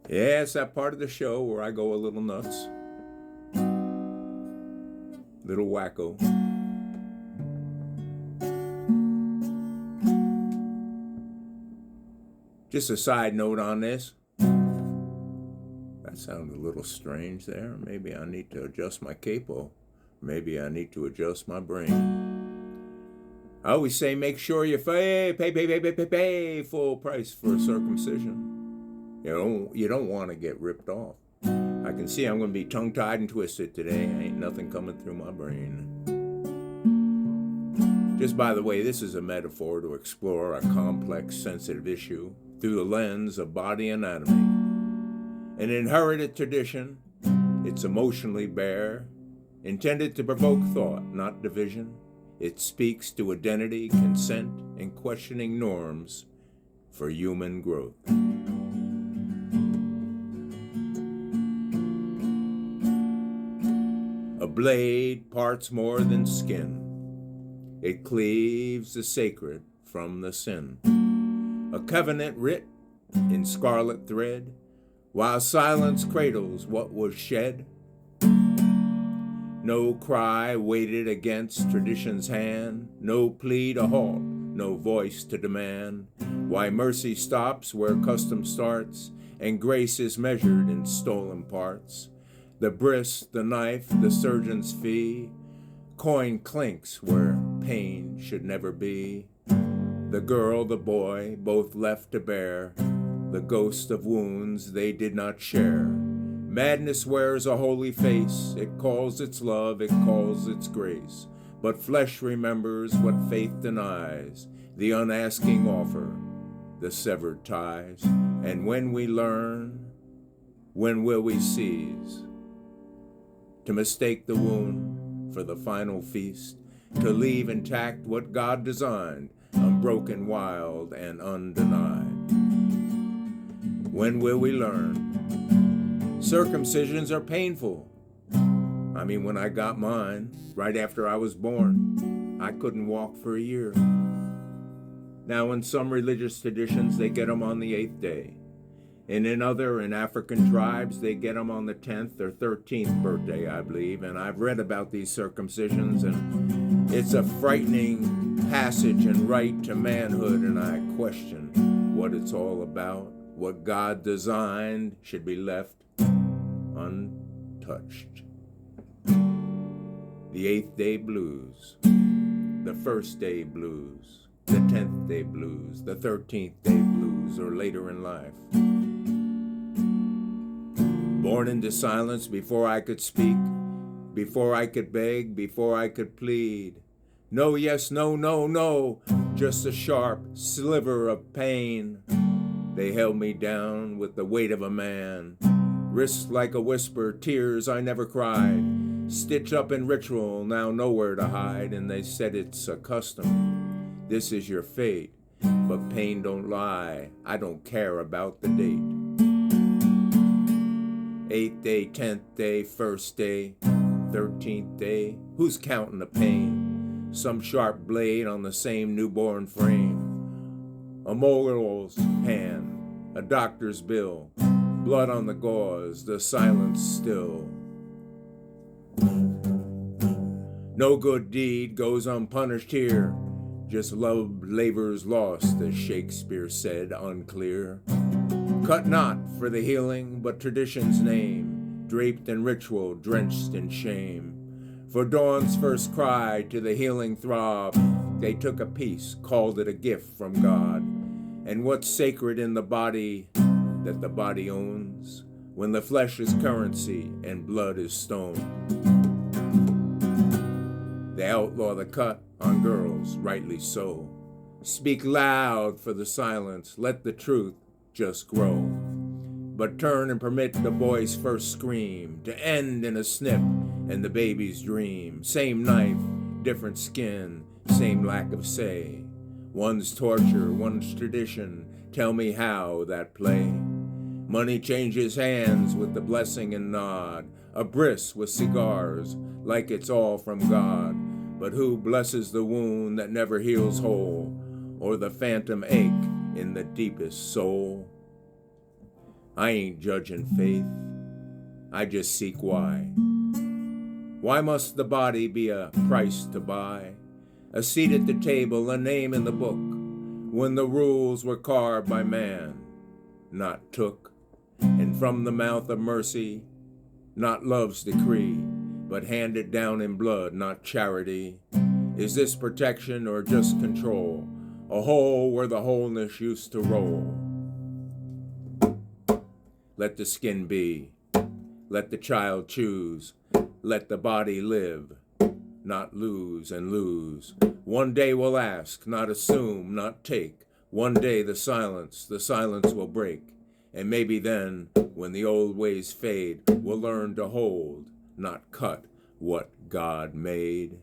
Yeah, it's that part of the show where I go a little nuts, little wacko. Just a side note on this. That sounded a little strange there. Maybe I need to adjust my capo. Maybe I need to adjust my brain. I always say make sure you pay full price for circumcision. You don't want to get ripped off. I can see I'm going to be tongue-tied and twisted today. Ain't nothing coming through my brain. Just by the way, this is a metaphor to explore a complex, sensitive issue through the lens of body anatomy. An inherited tradition, it's emotionally bare, intended to provoke thought, not division. It speaks to identity, consent, and questioning norms for human growth. A blade parts more than skin. It cleaves the sacred from the sin. A covenant writ in scarlet thread, while silence cradles what was shed. No cry weighted against tradition's hand, no plea to halt, no voice to demand. Why mercy stops where custom starts, and grace is measured in stolen parts. The bris, the knife, the surgeon's fee, coin clinks where pain should never be. The girl, the boy, both left to bear the ghost of wounds they did not share. Madness wears a holy face, it calls its love, it calls its grace. But flesh remembers what faith denies, the unasking offer, the severed ties. And when we learn, when will we cease to mistake the wound for the final feast, to leave intact what God designed, unbroken, wild, and undenied? When will we learn? Circumcisions are painful. I mean, when I got mine, right after I was born, I couldn't walk for a year. Now, in some religious traditions, they get them on the 8th day. And in African tribes, they get them on the 10th or 13th birthday, I believe. And I've read about these circumcisions, and it's a frightening passage and right to manhood, and I question what it's all about. What God designed should be left untouched. The 8th day blues, the 1st day blues, the 10th day blues, the 13th day blues, or later in life. Born into silence before I could speak, before I could beg, before I could plead. No, yes, no, no, no, just a sharp sliver of pain. They held me down with the weight of a man. Wrists like a whisper, tears I never cried. Stitched up in ritual, now nowhere to hide. And they said it's a custom. This is your fate. But pain don't lie. I don't care about the date. 8th day, 10th day, 1st day, 13th day. Who's counting the pain? Some sharp blade on the same newborn frame. A mogul's hand, a doctor's bill, blood on the gauze, the silence still. No good deed goes unpunished here, just love labors lost, as Shakespeare said, unclear. Cut not for the healing, but tradition's name, draped in ritual, drenched in shame. For dawn's first cry to the healing throb, they took a piece, called it a gift from God. And what's sacred in the body that the body owns, when the flesh is currency and blood is stone? They outlaw the cut on girls, rightly so. Speak loud for the silence, let the truth just grow. But turn and permit the boy's first scream to end in a snip and the baby's dream. Same knife, different skin, same lack of say. One's torture, one's tradition, tell me how that play. Money changes hands with the blessing and nod, a bris with cigars, like it's all from God. But who blesses the wound that never heals whole, or the phantom ache in the deepest soul? I ain't judging faith, I just seek why. Why must the body be a price to buy? A seat at the table, a name in the book, when the rules were carved by man, not took, and from the mouth of mercy, not love's decree, but handed down in blood, not charity. Is this protection or just control? A hole where the wholeness used to roll. Let the skin be, let the child choose, let the body live, not lose and lose. One day we'll ask, not assume, not take. One day the silence will break. And maybe then, when the old ways fade, we'll learn to hold, not cut, what God made.